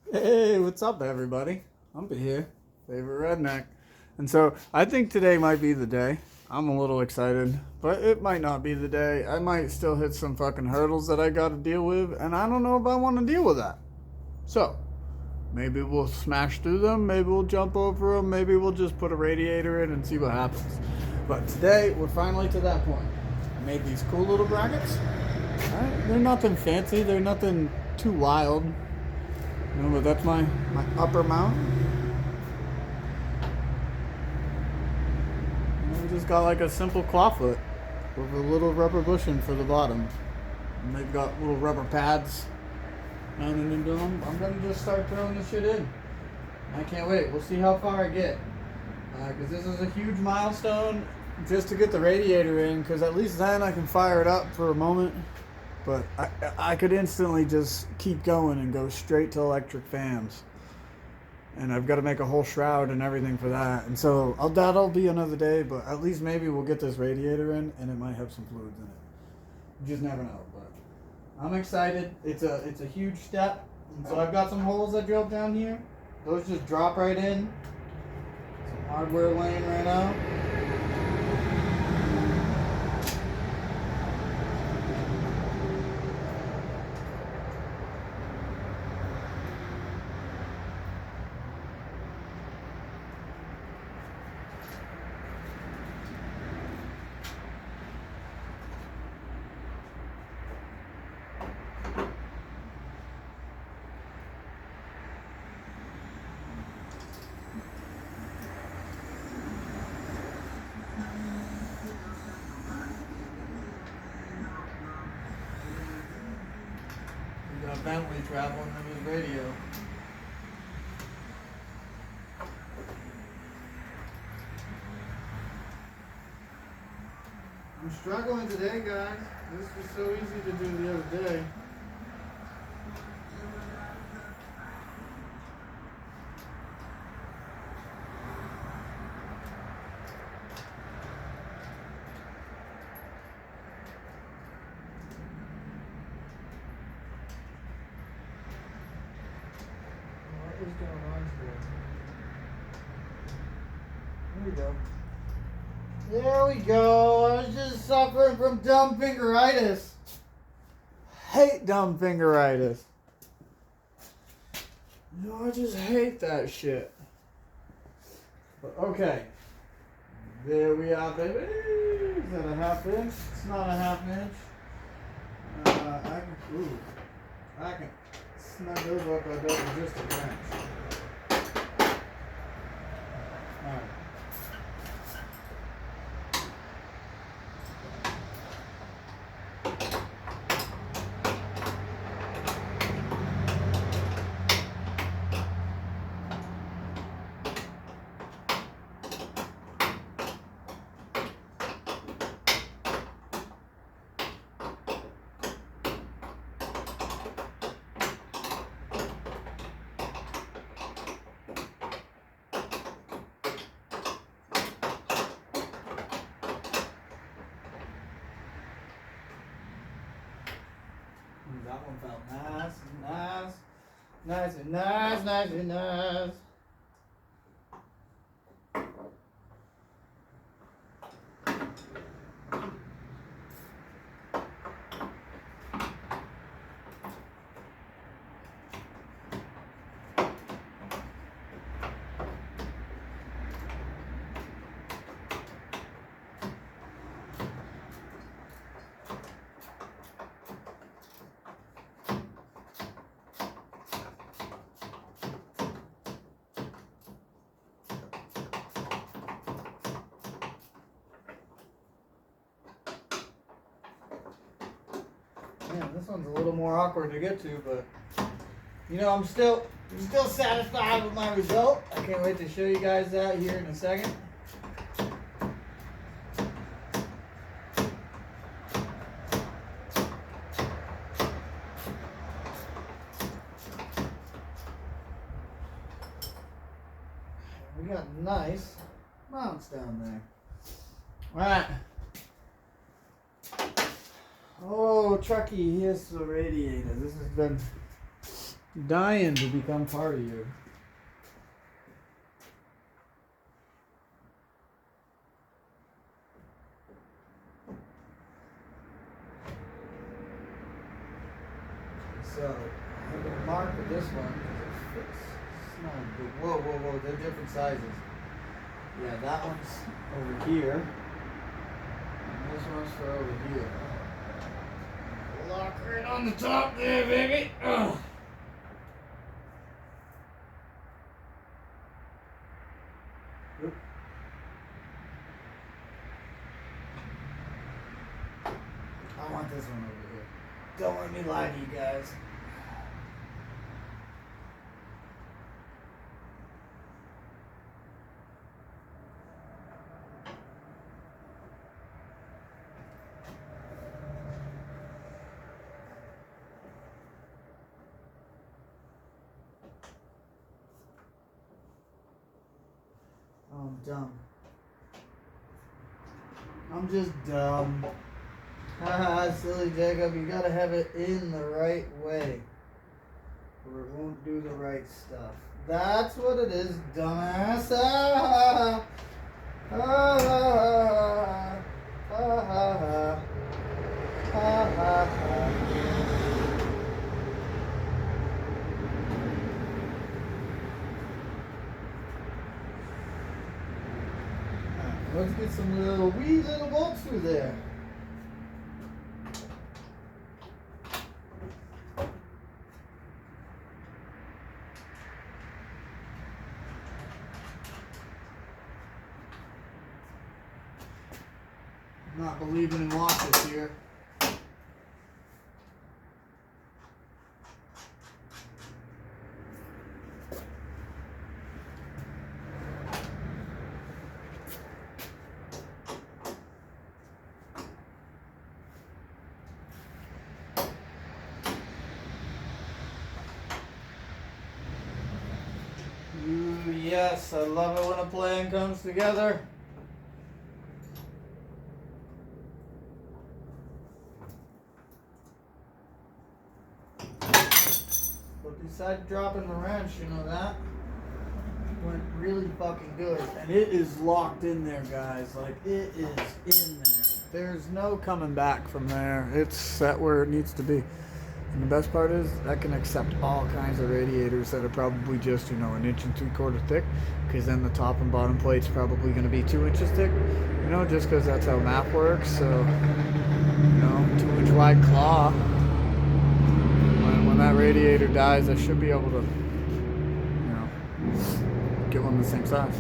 Hey, what's up, everybody? I'm here, favorite redneck. And so I think today might be the day. I'm a little excited, but it might not be the day. I might still hit some fucking hurdles that I gotta deal with, and I don't know if I want to deal with that. So maybe we'll smash through them, maybe we'll jump over them, maybe we'll just put a radiator in and see what happens. But today, we're finally to that point. I made these cool little brackets. They're nothing fancy, they're nothing too wild. No, but that's my upper mount. And we just got like a simple clawfoot with a little rubber bushing for the bottom. And they've got little rubber pads mounted into them. I'm gonna just start throwing this shit in. I can't wait. We'll see how far I get. Because this is a huge milestone just to get the radiator in, because at least then I can fire it up for a moment. But I could instantly just keep going and go straight to electric fans. And I've got to make a whole shroud and everything for that. And so that'll be another day, but at least maybe we'll get this radiator in, and it might have some fluids in it. You just never know. But I'm excited. It's a huge step. And so I've got some holes I drilled down here. Those just drop right in. Some hardware laying right out. We got Bentley traveling in his radio. I'm struggling today, guys. This was so easy to do the other day. What is going on here? There we go. There we go. I was just suffering from dumb fingeritis. Hate dumb fingeritis. No, I just hate that shit. But okay. There we are, baby. Is that a half inch? It's not a half inch. I can snug those up I bet with just a wrench. Alright. That one felt nice and nice. Nice and nice, nice and nice. Man, this one's a little more awkward to get to, but you know, I'm still satisfied with my result. I can't wait to show you guys that here in a second. We got nice mounts down there. Alright. Oh, Chucky, here's the radiator. dying to become part of you. So, I'm going to mark with this one because it fits. Whoa, whoa, whoa, they're different sizes. Yeah, that one's over here. And this one's for over here. Lock right on the top there, baby. Ugh. Oop. I want this one over here. Don't let me lie to you guys. Oh, I'm dumb. I'm just dumb. Haha, silly Jacob, you gotta have it in the right way, or it won't do the right stuff. That's what it is, dumbass. Ah, ah, ah, ah, ah, ah, ah, ah. Let's get some wee little bolts through there. Not believing in watches here. Ooh, yes, I love it when a plan comes together. But besides dropping the wrench, you know that went really fucking good. And it is locked in there, guys. Like, it is in there. There's no coming back from there. It's set where it needs to be. And the best part is I can accept all kinds of radiators that are probably just, you know, 1 3/4 inch thick, because then the top and bottom plate's probably going to be 2 inches thick, you know, just because that's how MAP works. So, you know, 2-inch wide claw. When that radiator dies, I should be able to, you know, get one the same size.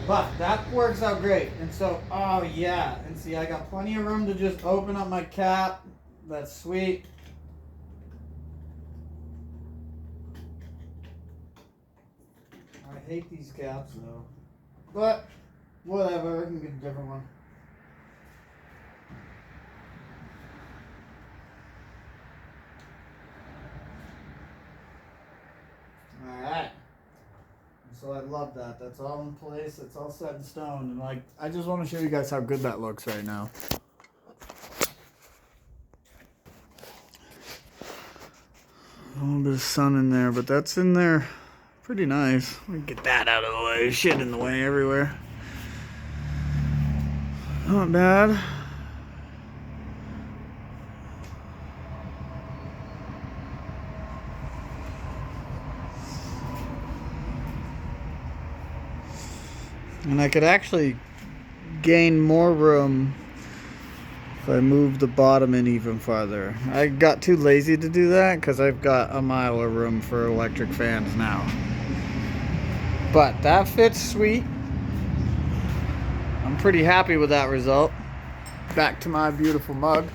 But that works out great. And so, oh yeah, and see, I got plenty of room to just open up my cap. That's sweet. I hate these caps though. But whatever, I can get a different one. Alright. So I love that. That's all in place. It's all set in stone. And like, I just want to show you guys how good that looks right now. A little bit of sun in there, but that's in there pretty nice. We can get that out of the way. Shit in the way everywhere. Not bad. And I could actually gain more room if I move the bottom in even farther. I got too lazy to do that because I've got a mile of room for electric fans now. But that fits sweet. I'm pretty happy with that result. Back to my beautiful mug.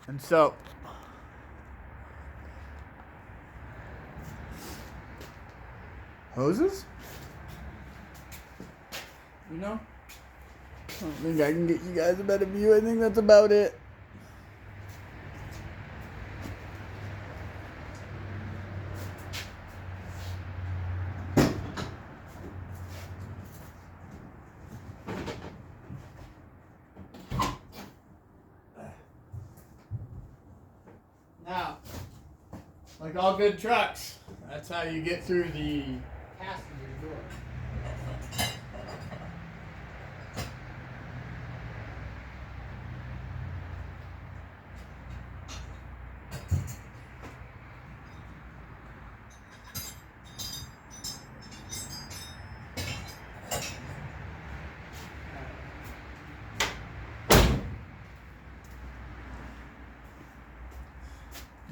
And so, hoses? You know? I don't think I can get you guys a better view. I think that's about it. Now, like all good trucks, that's how you get through the passenger door.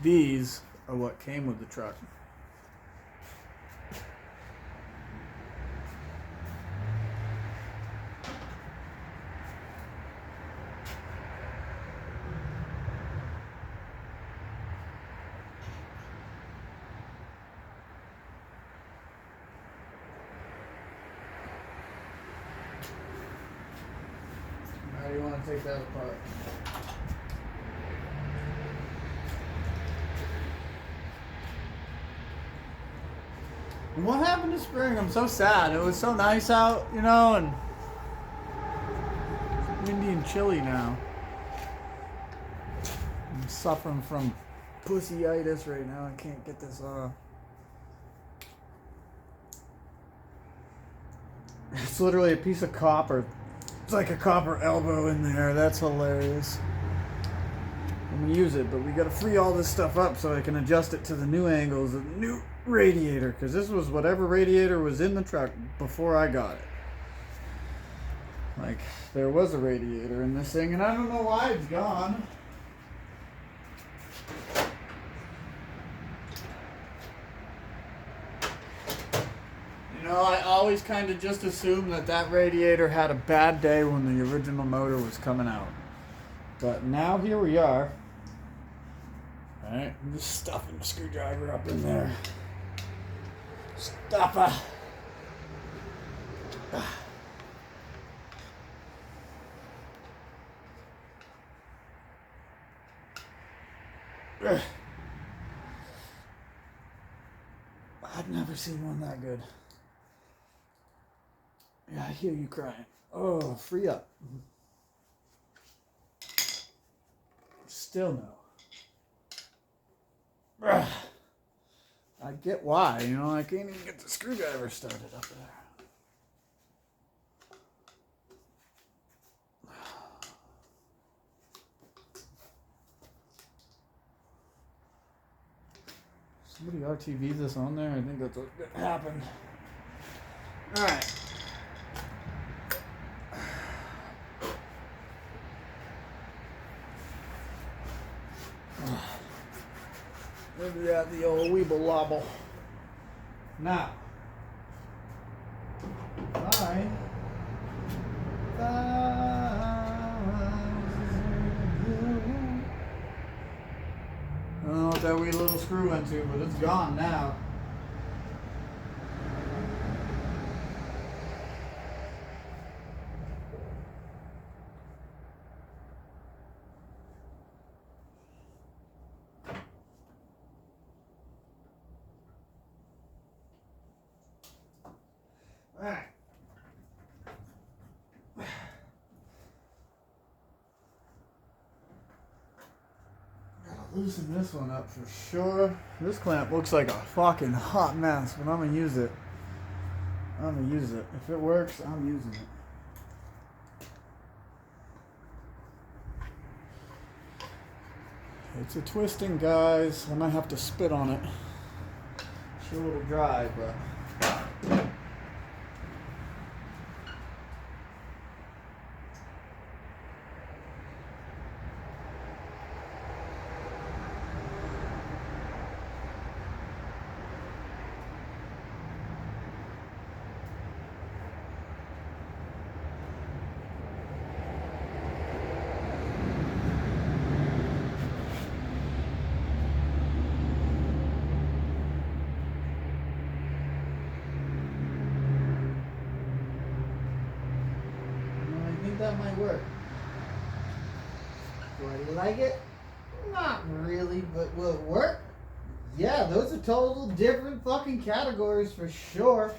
These are what came with the truck. How do you want to take that apart? And what happened to spring? I'm so sad. It was so nice out, you know, and it's windy and chilly now. I'm suffering from pussyitis right now. I can't get this off. It's literally a piece of copper. It's like a copper elbow in there. That's hilarious. I'm gonna use it, but we gotta free all this stuff up so I can adjust it to the new angles of the new radiator, because this was whatever radiator was in the truck before I got it. Like, there was a radiator in this thing, and I don't know why it's gone. You know, I always kind of just assumed that that radiator had a bad day when the original motor was coming out. But now here we are. Alright, I'm just stuffing the screwdriver up in there. Stopper. I've never seen one that good. Yeah, I hear you crying. Oh, free up. Still no. I get why, you know, I can't even get the screwdriver started up there. Somebody RTV'd this on there? I think that's what happened. Alright. Maybe at the old weeble wobble. Now, I don't know what that wee little screw went to, but it's gone now. Alright. Gotta loosen this one up for sure. This clamp looks like a fucking hot mess, but I'm gonna use it. I'm gonna use it. If it works, I'm using it. It's a twisting, guys. I might have to spit on it. Sure, it'll dry, but. That might work. Do I like it? Not really, but will it work? Yeah, those are total different fucking categories for sure.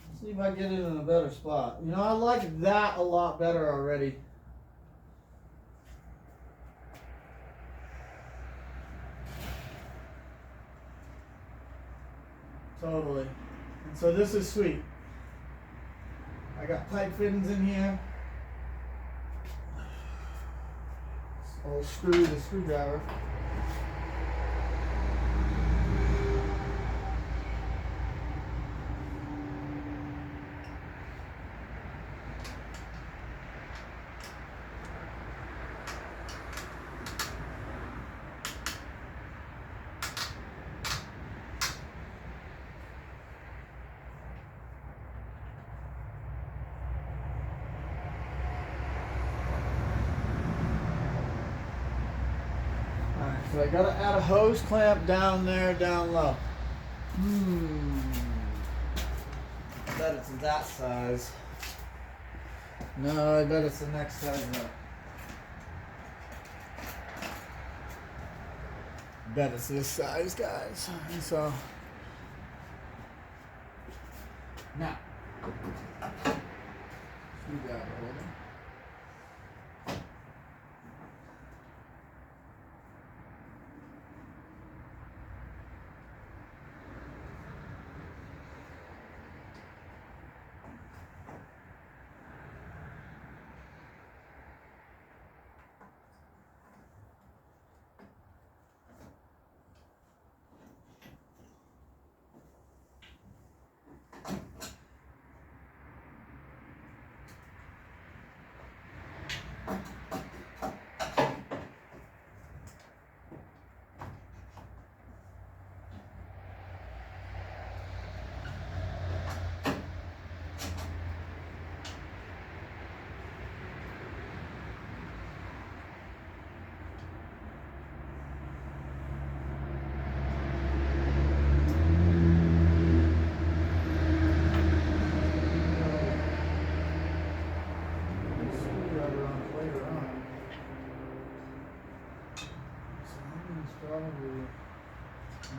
Let's see if I get it in a better spot. You know, I like that a lot better already. Totally. And so this is sweet. I got pipe fittings in here. I'll screw the screwdriver. So I gotta add a hose clamp down there, down low. I bet it's that size. No, I bet it's the next size up. Bet it's this size, guys. And so now screwdriver holder. Probably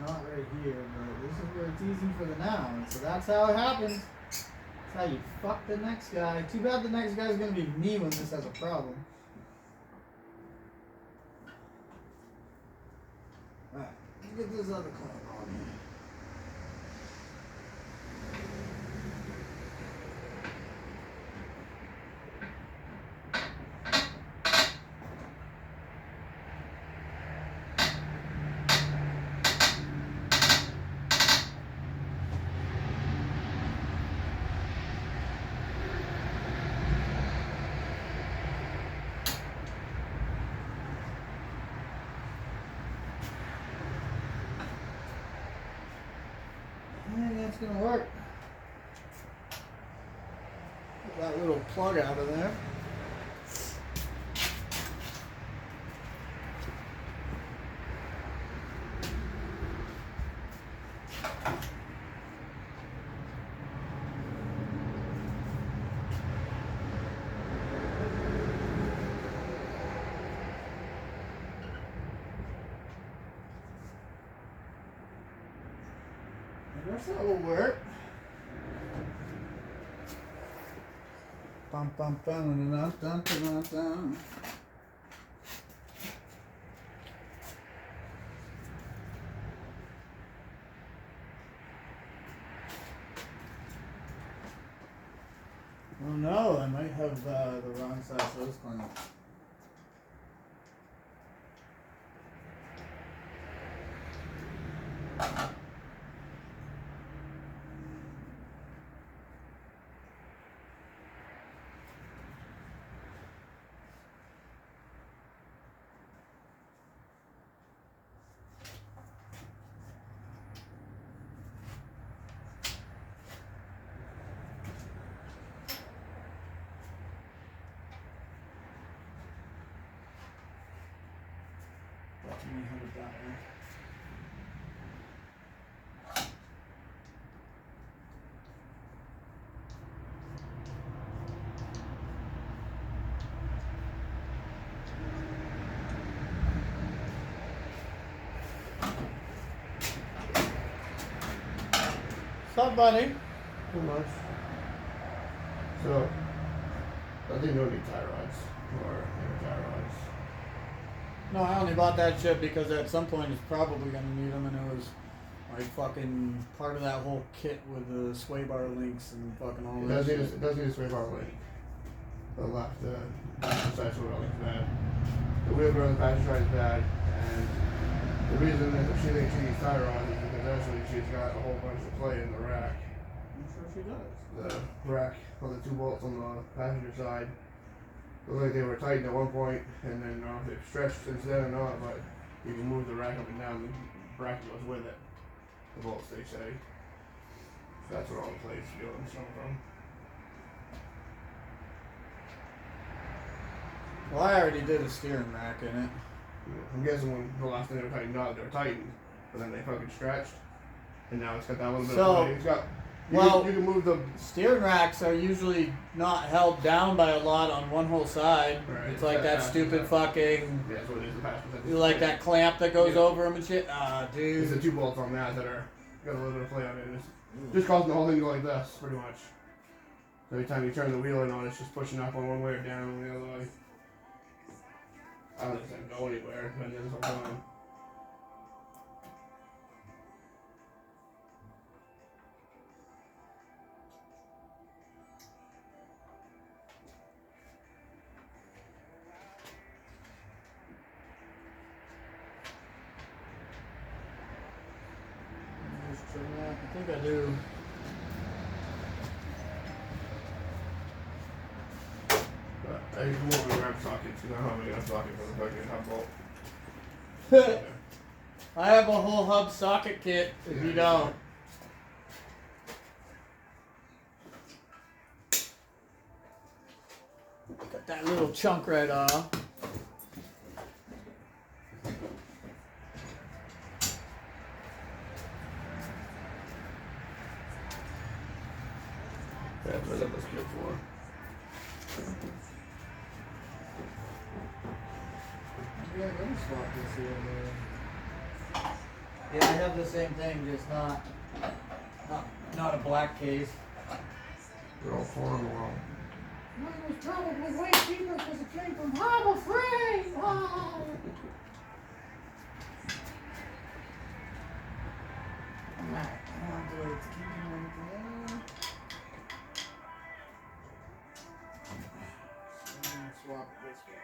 not right here, but this is where it's easy for the now. And so that's how it happens. That's how you fuck the next guy. Too bad the next guy's gonna be me when this has a problem. Alright, let's get this other clamp on here. It's gonna work. Get that little plug out of there. I guess that will work. Bum bum bum dun dun dun dun. Oh no, I might have the wrong size hose clamp. Let me have it that way. Stop, buddy. Too much. So, I think you'll need tie rods or inner tie rods. No, I only bought that shit because at some point it's probably gonna need them, and it was Like fucking part of that whole kit with the sway bar links and fucking all It that does need shit. it does need a sway bar link. The left, the side sway bar link is bad. The wheel bearing on the passenger side is bad, and the reason that she thinks she needs tie rods is because actually she's got a whole bunch of play in the rack. I'm sure she does. The rack on the 2 bolts on the passenger side looked like they were tightened at one point, and then they've stretched since then or not, but you can move the rack up and down, the bracket goes with it. The bolts, they say. So that's where all the plates go and come from. Well, I already did a steering rack in it. I'm guessing when the last time they were tightened up, they were tightened, but then they fucking stretched, and now it's got that little bit So, of play. It's got. You can move the. Steering racks are usually not held down by a lot on one whole side. Right, It's like that stupid fucking. Yeah, that's what it is. The passenger. Like that clamp that goes Yeah. over them and shit. Ah, It's the dude. 2 bolts on that are got a little bit of play on it. It's just causing the whole thing to go like this, pretty much. Every time you turn the wheel in on, it's just pushing up on one way or down on the other way. I don't think it's gonna go anywhere, but then it's all gone. Just trim that. I think I do. But I can move the ramp sockets because I don't have enough socket for the fucking hub bolt. I have a whole hub socket kit if you don't. Got that little chunk right off. That's what I got this kit for. Yeah, let me swap this here. Yeah, I have the same thing, just not a black case. They're all foreign well. Mine was probably way cheaper because it came from Harbor Freight. Wow. Alright, I'll do it. Swap this one.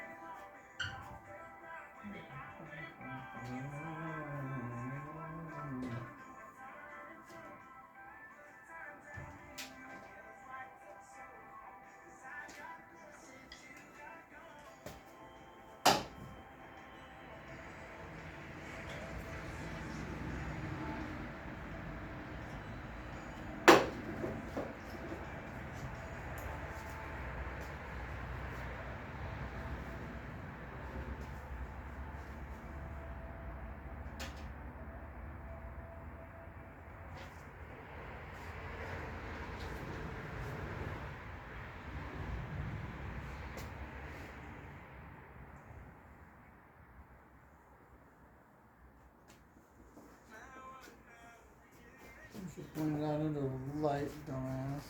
You should point it out under the light, dumbass.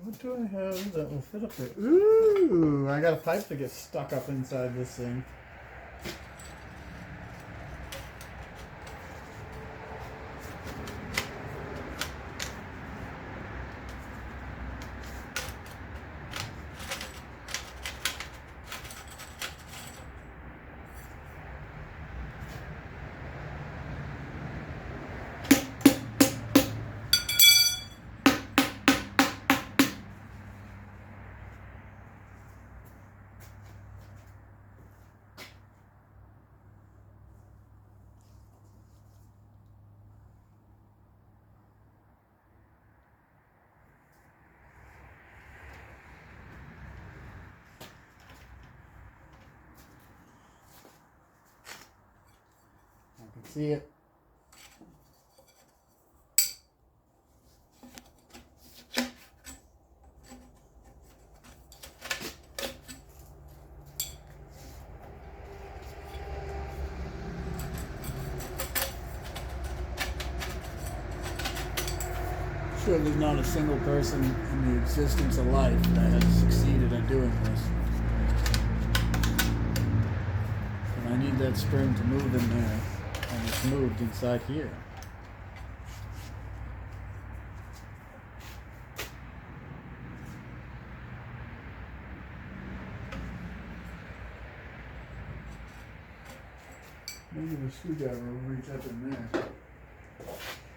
What do I have that will fit up there? Ooh, I got a pipe that gets stuck up inside this thing. I can see it. sure there's not a single person in the existence of life that has succeeded at doing this. And I need that spring to move in there, and it's moved inside here. Maybe the screwdriver will reach up in there.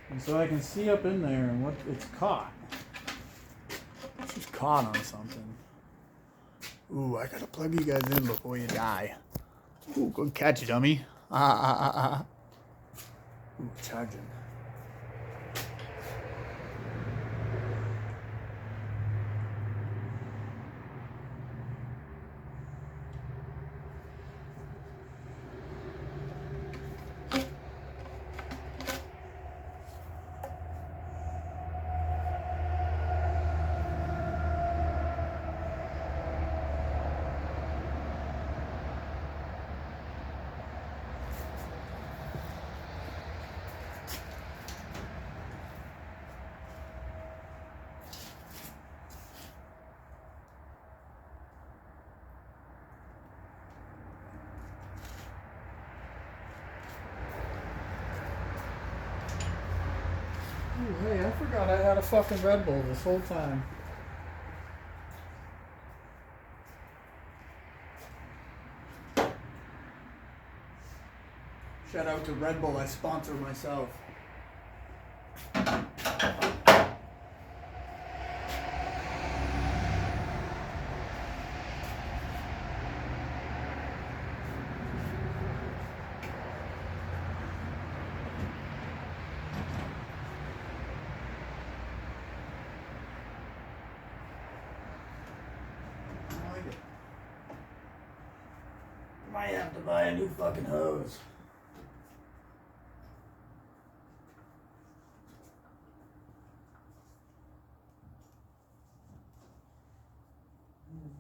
And so I can see up in there and what it's caught. It's just caught on something. Ooh, I gotta plug you guys in before you die. Ooh, good catch, dummy. Ooh, charging. Ooh, hey, I forgot I had a fucking Red Bull this whole time. Shout out to Red Bull, I sponsor myself. I like it. Might have to buy a new fucking hose.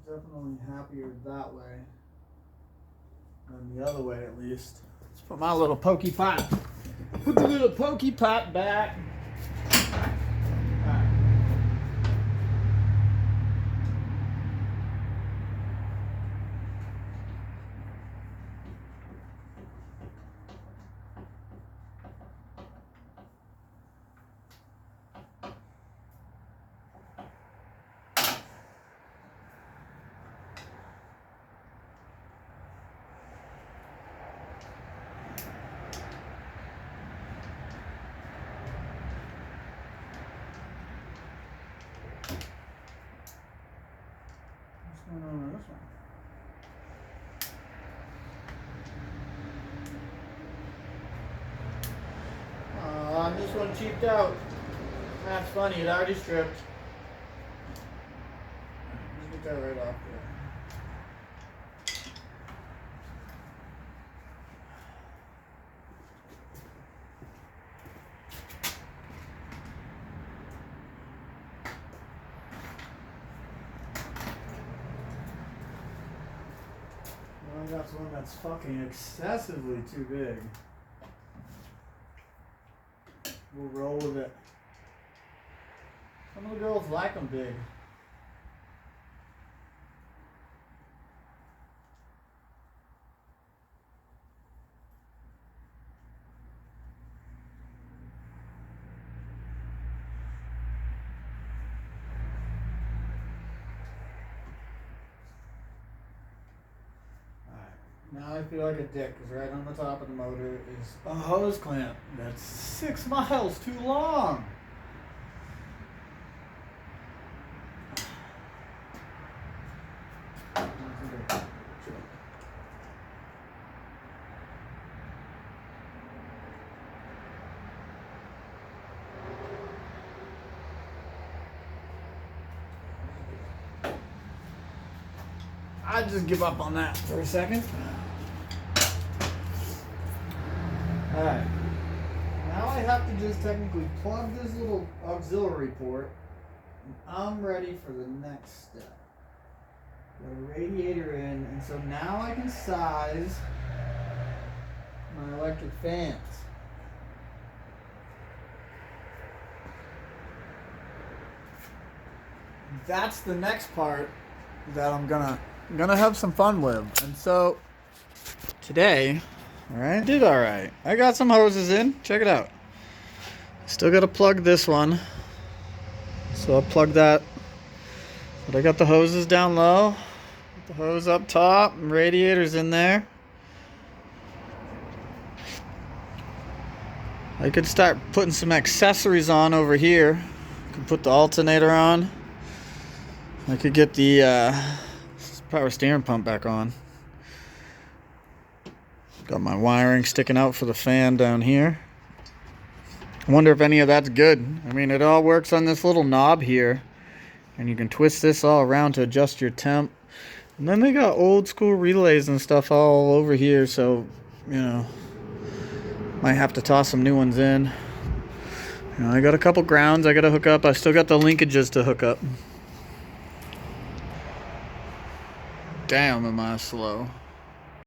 Definitely happier that way than the other way, at least. Let's put my little pokey pot. Put the little pokey pot back. Alright. What's going on this one? This one cheaped out. That's funny, it already stripped. Just get that right off there. Well, I got one that's fucking excessively too big. We'll roll with it. Some of the girls like them big. Now I feel like a dick because right on the top of the motor is a hose clamp that's 6 miles too long. I'd just give up on that for a second. Alright. Now I have to just technically plug this little auxiliary port. And I'm ready for the next step. Got a radiator in, and so now I can size my electric fans. that's the next part that I'm gonna have some fun with. And so today, alright, did alright. I got some hoses in. Check it out. Still gotta plug this one. So I'll plug that. But I got the hoses down low. The hose up top, and radiators in there. I could start putting some accessories on over here. I could put the alternator on. I could get the power steering pump back on. Got my wiring sticking out for the fan down here. I wonder if any of that's good. I mean, it all works on this little knob here. And you can twist this all around to adjust your temp. And then they got old school relays and stuff all over here, so, you know, might have to toss some new ones in. You know, I got a couple grounds I gotta hook up. I still got the linkages to hook up. Damn, am I slow.